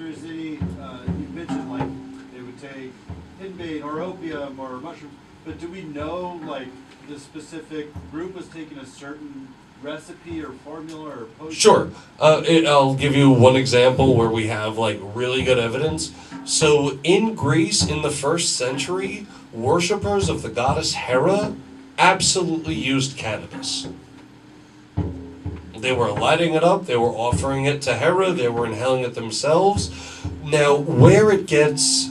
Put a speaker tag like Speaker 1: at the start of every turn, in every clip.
Speaker 1: there's any, you mentioned like they would take imbibed or opium or mushrooms, but do we know like the specific group was taking a certain recipe or formula or potion?
Speaker 2: Sure. I'll give you one example where we have like really good evidence. So in Greece in the 1st century, worshippers of the goddess Hera absolutely used cannabis. They were lighting it up, they were offering it to Hera, they were inhaling it themselves. Now, where it gets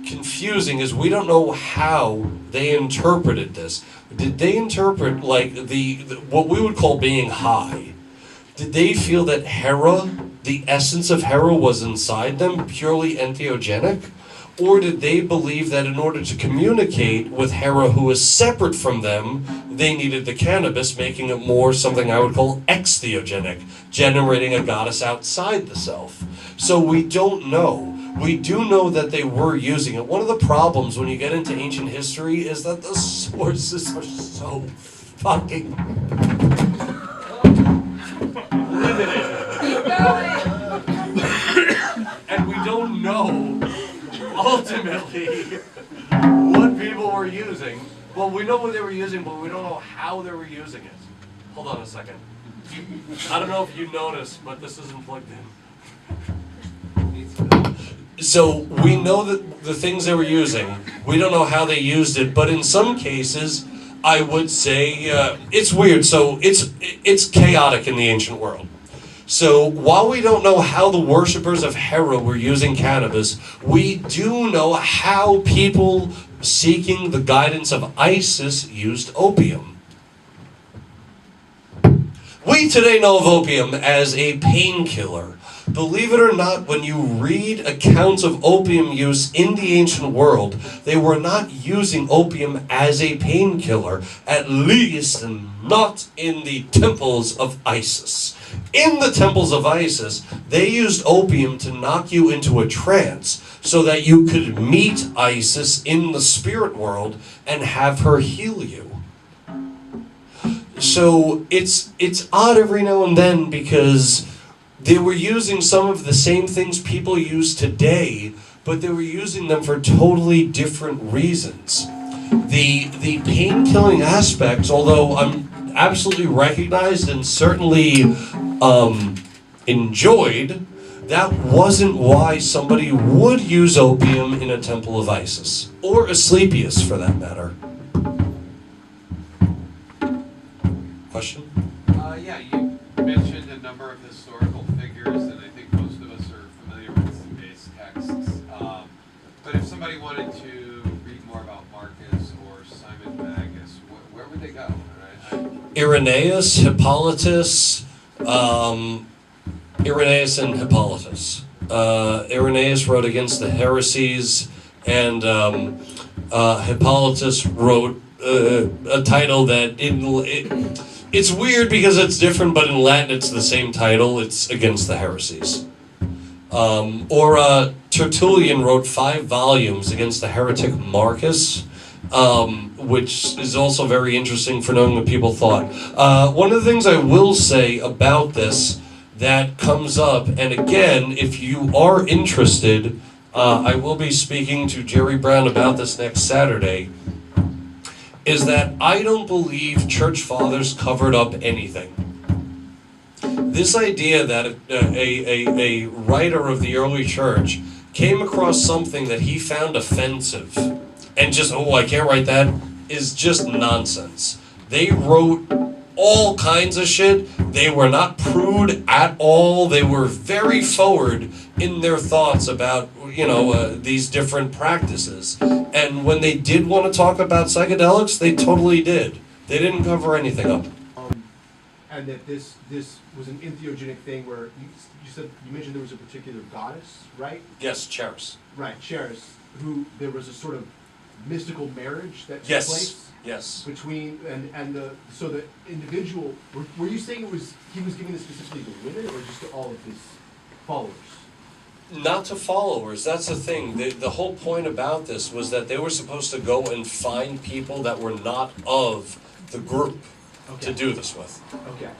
Speaker 2: confusing is we don't know how they interpreted this. Did they interpret like the what we would call being high? Did they feel that Hera, the essence of Hera, was inside them, purely entheogenic? Or did they believe that in order to communicate with Hera, who is separate from them, they needed the cannabis, making it more something I would call extheogenic, generating a goddess outside the self? So we don't know. We do know that they were using it. One of the problems when you get into ancient history is that the sources are so fucking limited. And we don't know ultimately what people were using. Well, we know what they were using, but we don't know how they were using it. Hold on a second. I don't know if you noticed, but this isn't plugged in. So we know that the things they were using, we don't know how they used it, but in some cases, I would say it's weird. So it's chaotic in the ancient world. So while we don't know how the worshippers of Hera were using cannabis, we do know how people seeking the guidance of Isis used opium. We today know of opium as a painkiller. Believe it or not, when you read accounts of opium use in the ancient world, they were not using opium as a painkiller, at least not in the temples of Isis. In the temples of Isis, they used opium to knock you into a trance so that you could meet Isis in the spirit world and have her heal you. So it's odd every now and then because they were using some of the same things people use today, but they were using them for totally different reasons. The pain-killing aspects, although I'm absolutely recognized and certainly enjoyed, that wasn't why somebody would use opium in a temple of Isis, or Asclepius for that matter. Question?
Speaker 3: Yeah, you mentioned a number of historical figures, and I think most of us are familiar with some base texts. But if somebody wanted to read more about Marcus or Simon Magus, where would they go?
Speaker 2: Irenaeus, Hippolytus, Irenaeus and Hippolytus. Irenaeus wrote against the heresies, and Hippolytus wrote a title that it's weird because it's different, but in Latin it's the same title. It's against the heresies. Tertullian wrote 5 volumes against the heretic Marcus, which is also very interesting for knowing what people thought. One of the things I will say about this that comes up, and again, if you are interested, I will be speaking to Jerry Brown about this next Saturday, is that I don't believe church fathers covered up anything. This idea that a writer of the early church came across something that he found offensive and just, oh, I can't write that, is just nonsense. They wrote all kinds of shit. They were not prude at all. They were very forward in their thoughts about, these different practices. And when they did want to talk about psychedelics, they totally did. They didn't cover anything up.
Speaker 4: And that this was an entheogenic thing where you mentioned there was a particular goddess, right?
Speaker 2: Yes, Charis.
Speaker 4: Right, Charis, who there was a sort of mystical marriage that took
Speaker 2: Yes.
Speaker 4: place.
Speaker 2: Yes.
Speaker 4: Between the individual, were you saying he was giving this specifically to women or just to all of his followers?
Speaker 2: Not to followers. That's the thing. The whole point about this was that they were supposed to go and find people that were not of the group to do this with.
Speaker 4: Okay.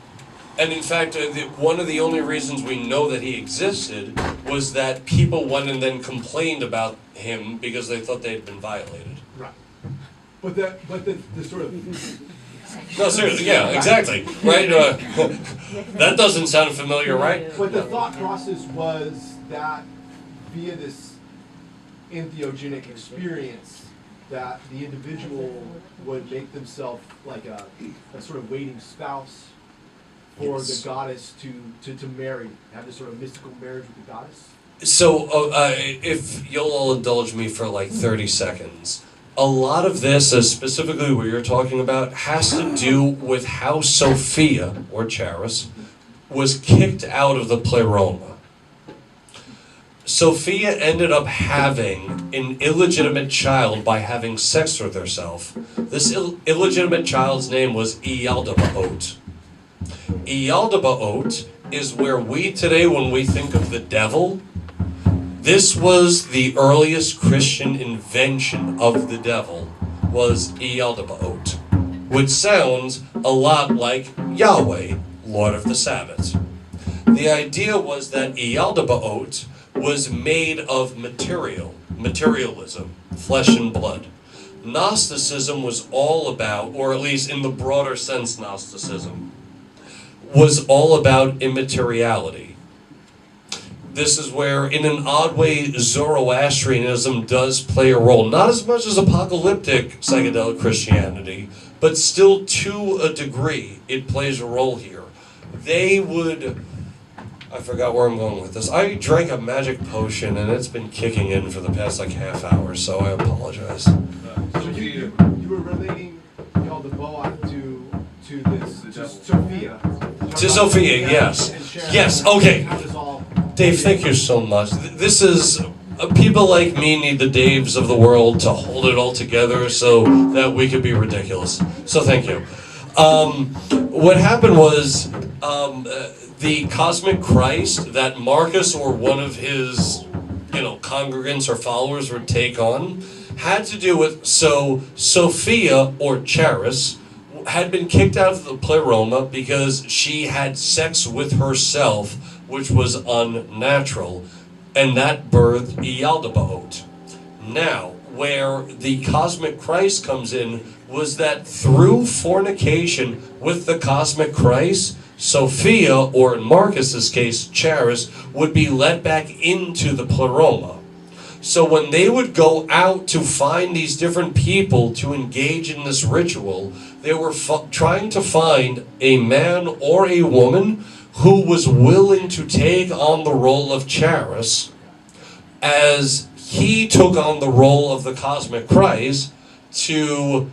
Speaker 2: And in fact, one of the only reasons we know that he existed was that people went and then complained about him because they thought they had been violated.
Speaker 4: Right. But the sort of
Speaker 2: No, seriously, yeah, exactly, right? That doesn't sound familiar, right?
Speaker 4: But the thought process was that via this entheogenic experience, that the individual would make themselves like a sort of waiting spouse for
Speaker 2: Yes.
Speaker 4: the goddess to marry, have this sort of mystical marriage with the goddess.
Speaker 2: So, if you'll all indulge me for like 30 seconds, a lot of this, specifically what you're talking about, has to do with how Sophia, or Charis, was kicked out of the pleroma. Sophia ended up having an illegitimate child by having sex with herself. This illegitimate child's name was Ialdabaoth. Ialdabaoth is where we today, when we think of the devil, this was the earliest Christian invention of the devil, was Ialdabaoth, which sounds a lot like Yahweh, Lord of the Sabbath. The idea was that Ialdabaoth was made of materialism, flesh and blood. Gnosticism was all about, or at least in the broader sense Gnosticism, was all about immateriality. This is where, in an odd way, Zoroastrianism does play a role. Not as much as apocalyptic psychedelic Christianity, but still to a degree, it plays a role here. They would... I forgot where I'm going with this. I drank a magic potion, and it's been kicking in for the past, like, half hour, so I apologize.
Speaker 4: So you were relating Ialdabaoth to this, to Sophia.
Speaker 2: To Sophia, yes.
Speaker 4: And Sharon.
Speaker 2: Yes, okay.
Speaker 4: How does all...
Speaker 2: Dave, thank you so much. This is... people like me need the Daves of the world to hold it all together so that we could be ridiculous. So thank you. What happened was the cosmic Christ that Marcus or one of his, congregants or followers would take on had to do with, so Sophia or Charis had been kicked out of the pleroma because she had sex with herself, which was unnatural, and that birthed Ialdabaoth. Now, where the cosmic Christ comes in was that through fornication with the cosmic Christ, Sophia, or in Marcus's case, Charis, would be let back into the pleroma. So when they would go out to find these different people to engage in this ritual, they were trying to find a man or a woman who was willing to take on the role of Charis as he took on the role of the cosmic Christ to,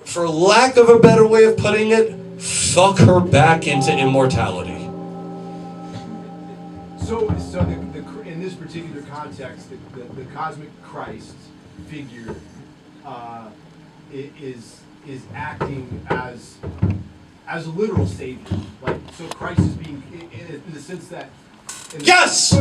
Speaker 2: for lack of a better way of putting it, fuck her back into immortality.
Speaker 4: So in this particular context, the cosmic Christ figure is acting as a literal savior. Like, so Christ is being in the sense that.
Speaker 2: Yes!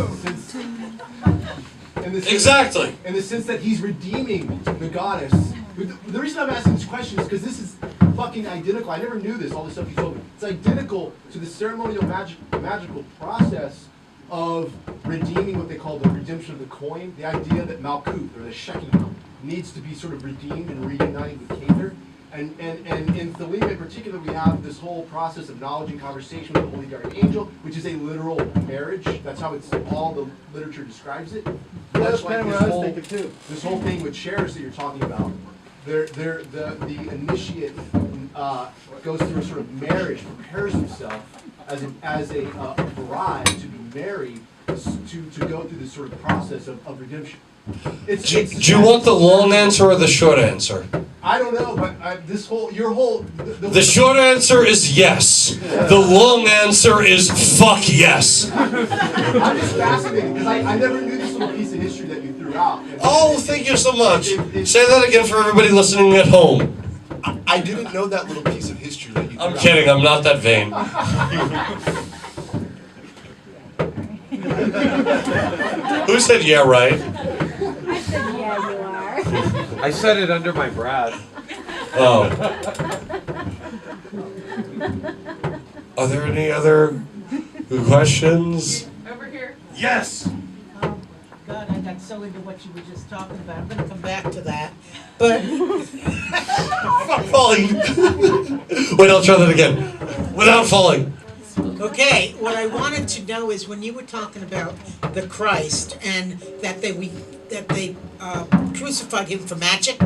Speaker 2: Exactly.
Speaker 4: In the sense that he's redeeming the goddess. The reason I'm asking this question is because this is fucking identical. I never knew this, all this stuff you told me. It's identical to the ceremonial magical process of redeeming what they call the redemption of the coin. The idea that Malkuth, or the shekel, needs to be sort of redeemed and reunited with Kether. And in Thelema in particular, we have this whole process of knowledge and conversation with the Holy Guardian Angel, which is a literal marriage. That's how all the literature describes it.
Speaker 1: That's kind of what I was thinking too.
Speaker 4: This whole thing with Charis that you're talking about, the initiate goes through a sort of marriage, prepares himself as a bride to be married, to go through this sort of process of redemption.
Speaker 2: Do you want the long answer or the short answer?
Speaker 4: I don't know, but
Speaker 2: The short answer is yes. The long answer is fuck yes.
Speaker 4: I'm just fascinated because I never knew this little piece of history that you threw out.
Speaker 2: Oh, thank you so much. Say that again for everybody listening at home.
Speaker 5: I didn't know that little piece of history that you threw
Speaker 2: I'm
Speaker 5: out.
Speaker 2: kidding, I'm not that vain. Who said yeah, right?
Speaker 6: I said, yeah, you are.
Speaker 3: I said it under my breath.
Speaker 2: Oh. Are there any other questions?
Speaker 3: Over here.
Speaker 2: Yes.
Speaker 7: Oh, God, I got so into what you were just talking about. I'm going to come back to that. But
Speaker 2: Fuck falling. Wait, I'll try that again. Without falling.
Speaker 7: okay, what I wanted to know is when you were talking about the Christ and that they crucified him for magic.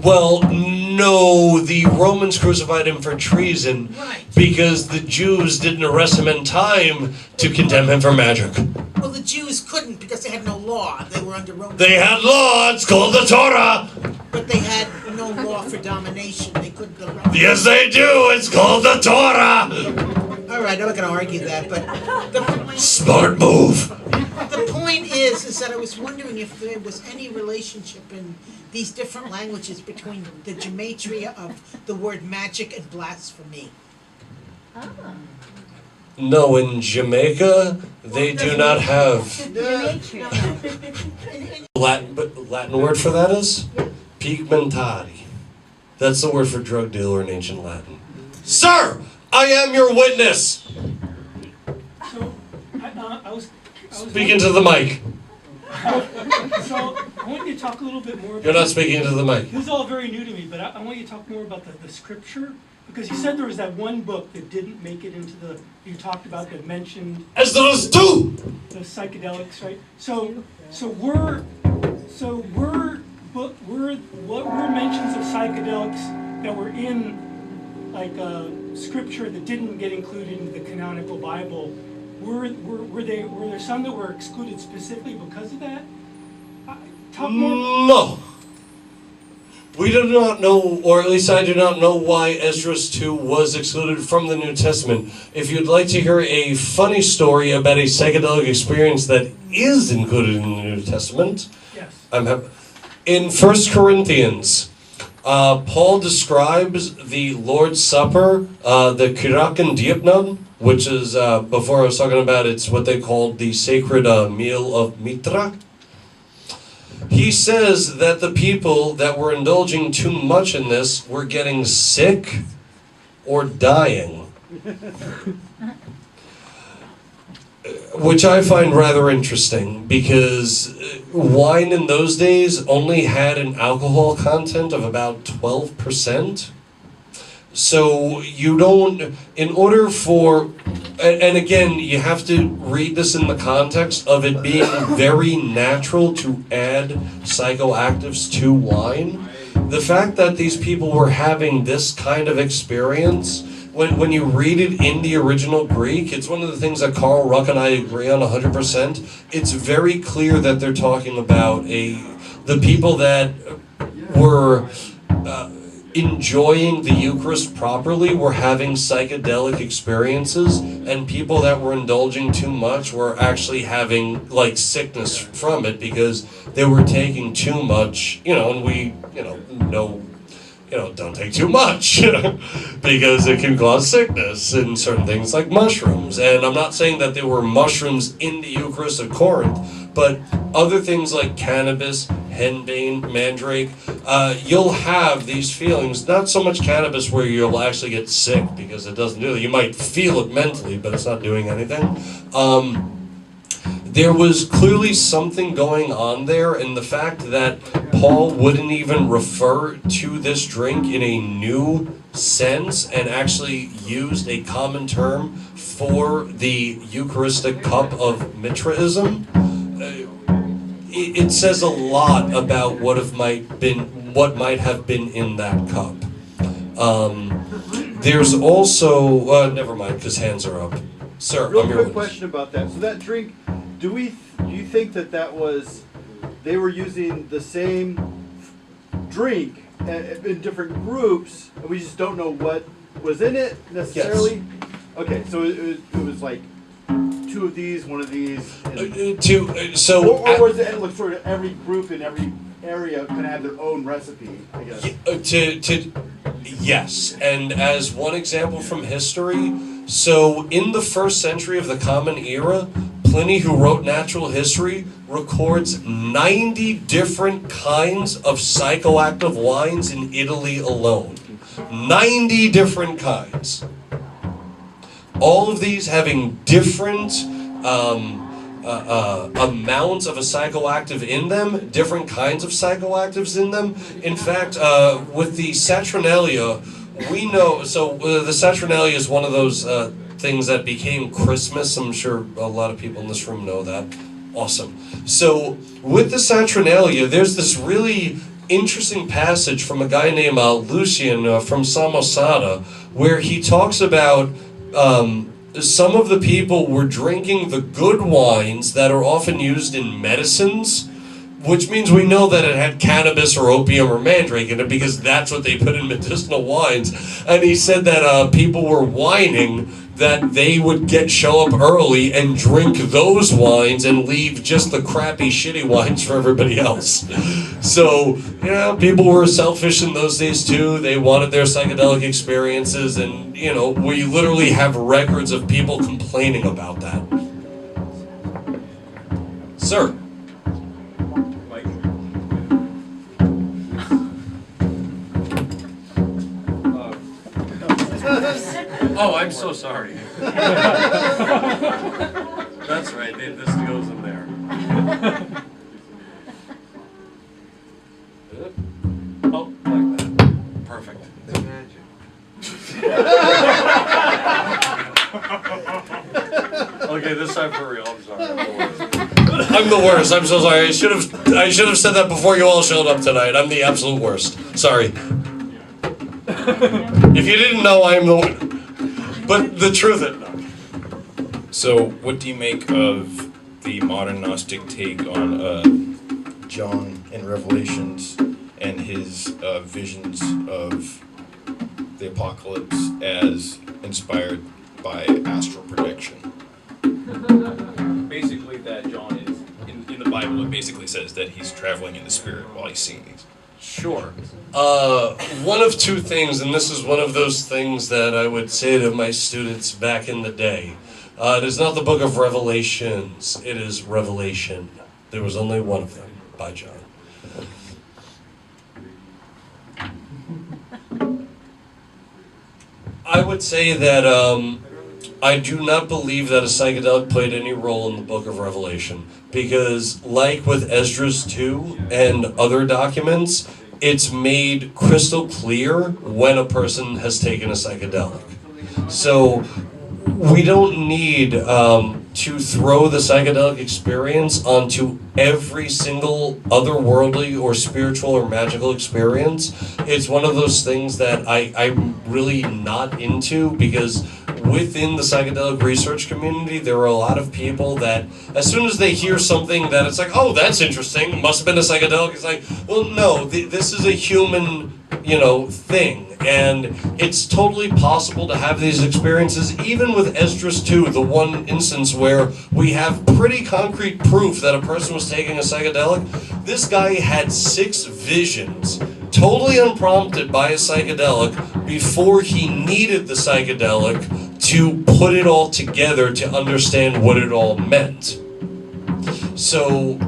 Speaker 2: Well, no, the Romans crucified him for treason
Speaker 7: Right.
Speaker 2: because the Jews didn't arrest him in time to condemn him for magic.
Speaker 7: Well, the Jews couldn't because they had no law. They were under Roman.
Speaker 2: They had law, it's called the Torah.
Speaker 7: But they had no law for domination. They couldn't arrest.
Speaker 2: Yes, they do, it's called the Torah.
Speaker 7: All right, I'm not going to argue that, but the point.
Speaker 2: Smart move.
Speaker 7: The point is that I was wondering if there was any relationship in these different languages between the gematria of the word magic and blasphemy.
Speaker 2: No, in Jamaica, they do not have Latin word for that is pigmentari. That's the word for drug dealer in ancient Latin. Sir, I am your witness.
Speaker 8: So, I was
Speaker 2: Speaking to the mic.
Speaker 8: So, I want you to talk a little bit more about...
Speaker 2: You're not speaking into the mic.
Speaker 8: This is all very new to me, but I want you to talk more about the scripture, because you said there was that one book that didn't make it into the... You talked about that mentioned...
Speaker 2: As there is two!
Speaker 8: The psychedelics, right? What were mentions of psychedelics that were in, like, scripture that didn't get included in the canonical Bible? Were there some that were excluded specifically because of that? Talk more.
Speaker 2: No. We do not know, or at least I do not know why Esdras 2 was excluded from the New Testament. If you'd like to hear a funny story about a psychedelic experience that is included in the New Testament,
Speaker 8: Yes.
Speaker 2: I'm happy. In 1 Corinthians, Paul describes the Lord's Supper, the Kirakan Diapnon, which is, before I was talking about, it's what they called the sacred meal of Mitra. He says that the people that were indulging too much in this were getting sick or dying. Which I find rather interesting, because wine in those days only had an alcohol content of about 12%. So you don't, in order for, and again, you have to read this in the context of it being very natural to add psychoactives to wine. The fact that these people were having this kind of experience, when you read it in the original Greek, it's one of the things that Carl Ruck and I agree on 100%. It's very clear that they're talking about the people that were enjoying the Eucharist properly were having psychedelic experiences, and people that were indulging too much were actually having like sickness from it because they were taking too much, and we, don't take too much because it can cause sickness and certain things like mushrooms. And I'm not saying that there were mushrooms in the Eucharist at Corinth, but other things like cannabis, henbane, mandrake, you'll have these feelings, not so much cannabis where you'll actually get sick because it doesn't do that. You might feel it mentally, but it's not doing anything. There was clearly something going on there, and the fact that Paul wouldn't even refer to this drink in a new sense and actually used a common term for the Eucharistic cup of Mitraism, it says a lot about what might have been in that cup. There's also never mind, because hands are up. Sir,
Speaker 1: Real
Speaker 2: I'm your
Speaker 1: quick
Speaker 2: witness.
Speaker 1: question about that. So that drink, do you think that was, they were using the same drink in different groups, and we just don't know what was in it necessarily? Yes. Okay, so it was like two of these, one of these. Or was it like sort of every group in every area kind of had their own recipe, I guess?
Speaker 2: Yes, and as one example from history, so in the 1st century of the Common Era, Pliny, who wrote natural history, records 90 different kinds of psychoactive wines in Italy alone. 90 different kinds. all of these having different amounts of a psychoactive in them, different kinds of psychoactives in them. In fact, with the Saturnalia, we know, the Saturnalia is one of those things that became Christmas. I'm sure a lot of people in this room know that. Awesome. So with the Saturnalia, there's this really interesting passage from a guy named Lucian from Samosata, where he talks about some of the people were drinking the good wines that are often used in medicines, which means we know that it had cannabis or opium or mandrake in it because that's what they put in medicinal wines. And he said that people were whining that they would show up early and drink those wines and leave just the crappy, shitty wines for everybody else. So, yeah, people were selfish in those days too. They wanted their psychedelic experiences, and, we literally have records of people complaining about that. Sir?
Speaker 9: Oh, I'm so sorry. That's right, this goes in there. Oh, like that. Perfect.
Speaker 3: The magic.
Speaker 9: Okay, this time for real, I'm sorry.
Speaker 2: I'm the worst. I'm so sorry. I should have said that before you all showed up tonight. I'm the absolute worst. Sorry. If you didn't know, I am the one. But the truth is,
Speaker 10: So, what do you make of the modern Gnostic take on John in Revelations and his visions of the apocalypse as inspired by astral projection? Basically, that John is, in the Bible, it basically says that he's traveling in the spirit while he's seeing these.
Speaker 2: Sure. One of two things, and this is one of those things that I would say to my students back in the day. It is not the book of Revelations, it is Revelation. There was only one of them, by John. I would say that I do not believe that a psychedelic played any role in the book of Revelation, because like with Esdras 2 and other documents, it's made crystal clear when a person has taken a psychedelic. So we don't need to throw the psychedelic experience onto every single otherworldly or spiritual or magical experience. It's one of those things that I'm really not into, because within the psychedelic research community, there are a lot of people that as soon as they hear something that it's like, oh, that's interesting, must have been a psychedelic, it's like, well, no, this is a human, thing. And it's totally possible to have these experiences, even with Esdras 2, the one instance where we have pretty concrete proof that a person was taking a psychedelic. This guy had 6 visions, totally unprompted by a psychedelic, before he needed the psychedelic to put it all together to understand what it all meant. So,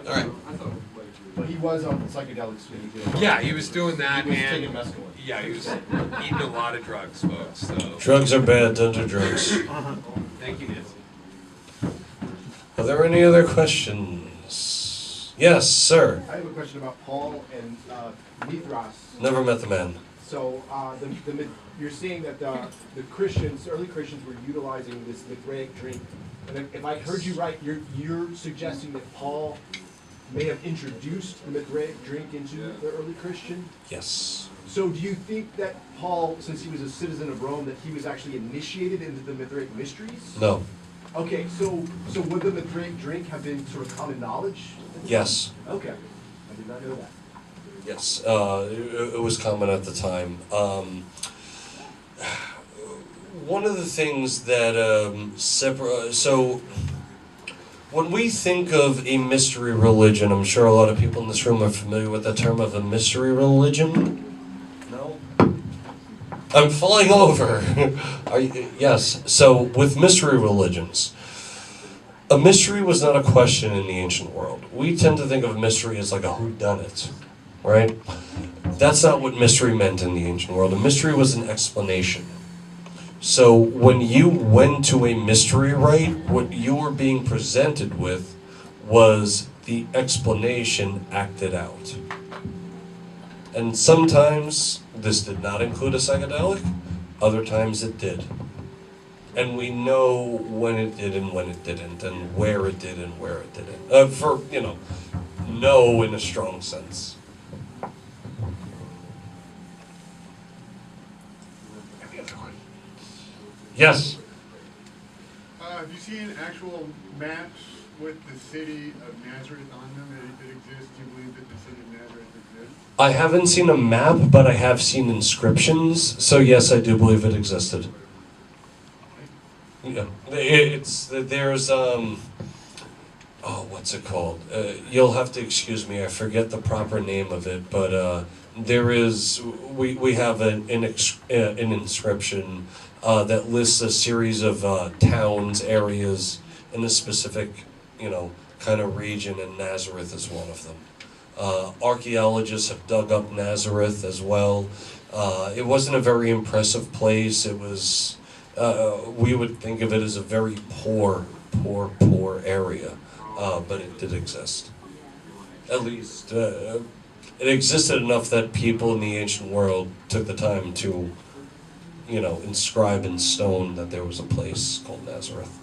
Speaker 2: all right.
Speaker 4: But he was on psychedelics when he did it.
Speaker 3: Yeah, he was doing that,
Speaker 4: He was
Speaker 3: and
Speaker 4: taking mescaline.
Speaker 3: yeah, he was eating a lot of drugs, folks. So
Speaker 2: Drugs are bad, don't do drugs.
Speaker 3: thank you, Nancy.
Speaker 2: Are there any other questions? Yes, sir.
Speaker 4: I have a question about Paul and Mithras.
Speaker 2: Never met the man.
Speaker 4: So you're saying that the Christians, early Christians, were utilizing this Mithraic drink. And if I heard you right, you're suggesting that Paul may have introduced the Mithraic drink into the early Christian?
Speaker 2: Yes.
Speaker 4: So do you think that Paul, since he was a citizen of Rome, that he was actually initiated into the Mithraic mysteries?
Speaker 2: No.
Speaker 4: Okay, so would the Mithraic drink have been sort of common knowledge?
Speaker 2: Yes.
Speaker 4: Okay, I did not know that.
Speaker 2: Yes. It was common at the time. One of the things that so when we think of a mystery religion, I'm sure a lot of people in this room are familiar with the term of a mystery religion. No? I'm falling over. Yes. So with mystery religions, a mystery was not a question in the ancient world. We tend to think of mystery as like a whodunit, right? That's not what mystery meant in the ancient world. A mystery was an explanation. So when you went to a mystery rite, what you were being presented with was the explanation acted out. And sometimes this did not include a psychedelic, other times it did. And we know when it did and when it didn't, and where it did and where it didn't. For, know in a strong sense. Any other questions? Yes?
Speaker 11: Have you seen actual maps with the city of Nazareth on them that exist? Do you believe that the city of Nazareth exists?
Speaker 2: I haven't seen a map, but I have seen inscriptions, so yes, I do believe it existed. Yeah, there's what's it called? You'll have to excuse me, I forget the proper name of it, but we have an inscription that lists a series of towns, areas in a specific, kind of region, and Nazareth is one of them. Archaeologists have dug up Nazareth as well. It wasn't a very impressive place. It was, we would think of it as a very poor area, but it did exist. At least, it existed enough that people in the ancient world took the time to, inscribe in stone that there was a place called Nazareth.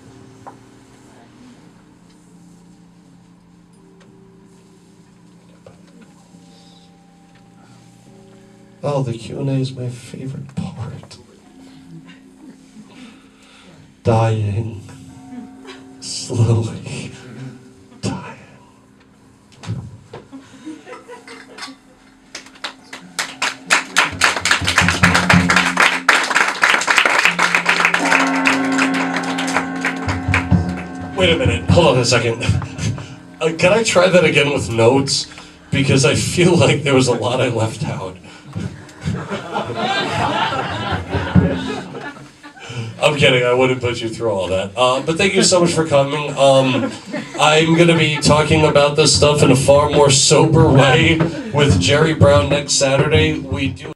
Speaker 2: Oh, the Q&A is my favorite part. Dying. Slowly. Dying. Wait a minute. Hold on a second. Can I try that again with notes? Because I feel like there was a lot I left out. I'm kidding, I wouldn't put you through all that. But thank you so much for coming. I'm going to be talking about this stuff in a far more sober way with Jerry Brown next Saturday. We do